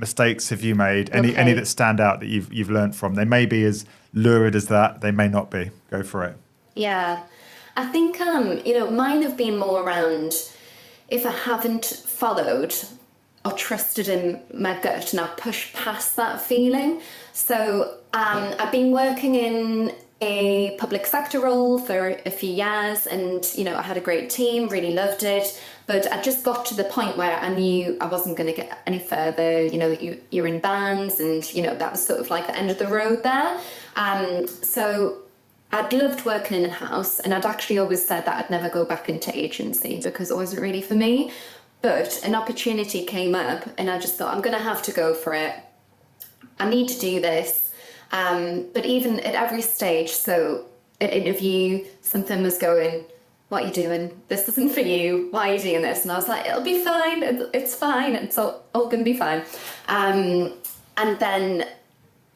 mistakes have you made? Any that stand out that you've learned from? They may be as lurid as that. They may not be. Go for it. Yeah. I think, mine have been more around if I haven't followed or trusted in my gut and I've pushed past that feeling. So I've been working in a public sector role for a few years, and I had a great team, really loved it, but I just got to the point where I knew I wasn't going to get any further. You're in bands, and that was sort of like the end of the road there. So I'd loved working in house, and I'd actually always said that I'd never go back into agency because it wasn't really for me. But an opportunity came up, and I just thought, I'm going to have to go for it. I need to do this. But even at every stage, so at interview, something was going, what are you doing? This isn't for you. Why are you doing this? And I was like, it'll be fine. It's fine. It's all going to be fine. And then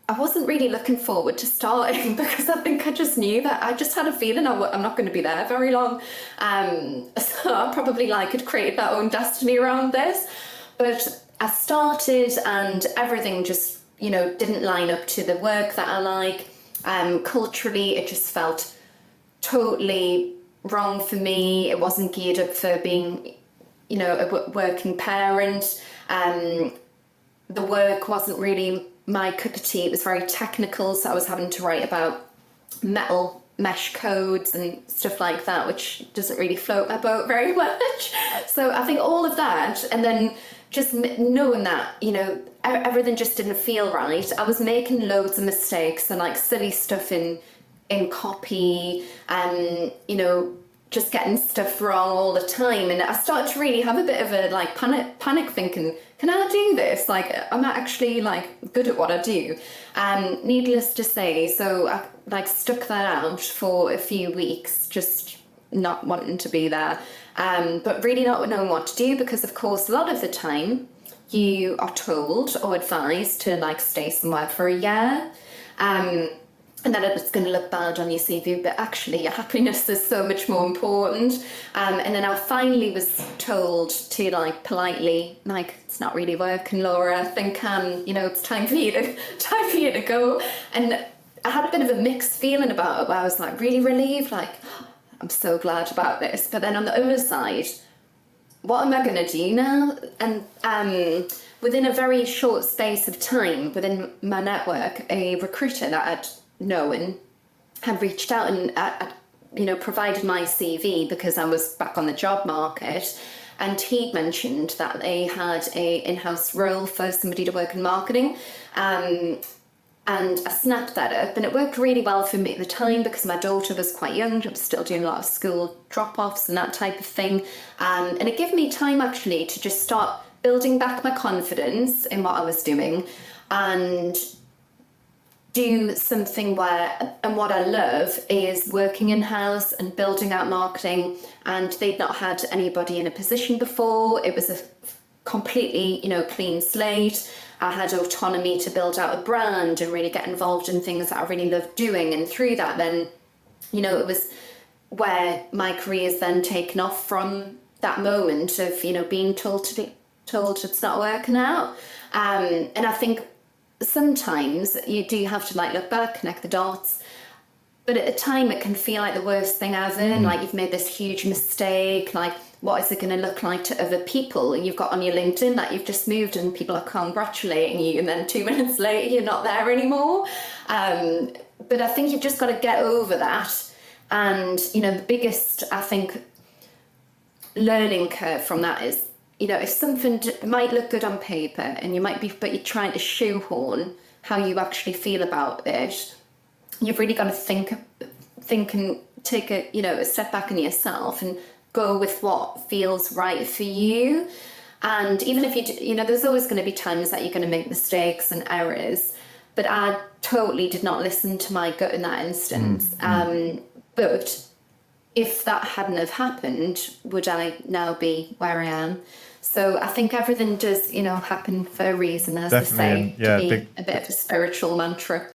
I wasn't really looking forward to starting because I think I just knew that I just had a feeling I'm not going to be there very long. So I probably had created my own destiny around this. But I started and everything just didn't line up to the work that I like. Culturally, it just felt totally wrong for me. It wasn't geared up for being, a working parent. The work wasn't really my cup of tea. It was very technical, so I was having to write about metal mesh codes and stuff like that, which doesn't really float my boat very much. So I think all of that, and then just knowing that, everything just didn't feel right. I was making loads of mistakes and silly stuff in copy and, just getting stuff wrong all the time. And I started to really have a bit of a panic thinking, can I do this? Am I actually good at what I do? Needless to say, so I stuck that out for a few weeks, just not wanting to be there. But really not knowing what to do, because of course a lot of the time you are told or advised to stay somewhere for a year, and that it's going to look bad on your CV, but actually your happiness is so much more important. And then I finally was told to politely, it's not really working, Laura. I think it's time for you to go. And I had a bit of a mixed feeling about it, where I was really relieved, I'm so glad about this. But then on the other side, what am I going to do now? And within a very short space of time, within my network, a recruiter that I'd known had reached out and provided my CV because I was back on the job market. And he mentioned that they had a in-house role for somebody to work in marketing. And I snapped that up, and it worked really well for me at the time because my daughter was quite young. I was still doing a lot of school drop-offs and that type of thing. And it gave me time actually to just start building back my confidence in what I was doing and do something and what I love is working in-house and building out marketing. And they'd not had anybody in a position before. It was a completely, clean slate. I had autonomy to build out a brand and really get involved in things that I really loved doing. And through that, then, it was where my career's then taken off from that moment of, being told it's not working out. And I think sometimes you do have to look back, connect the dots. But at the time, it can feel like the worst thing ever. And you've made this huge mistake. What is it going to look like to other people? You've got on your LinkedIn that you've just moved and people are congratulating you, and then 2 minutes later you're not there anymore. But I think you've just got to get over that. And the biggest, I think, learning curve from that is, if something might look good on paper and but you're trying to shoehorn how you actually feel about it, you've really got to think and take a step back in yourself and go with what feels right for you. And even if there's always going to be times that you're going to make mistakes and errors, but I totally did not listen to my gut in that instance. But if that hadn't have happened, would I now be where I am? So I think everything does, happen for a reason, as Definitely, they say, to be a bit of a spiritual mantra.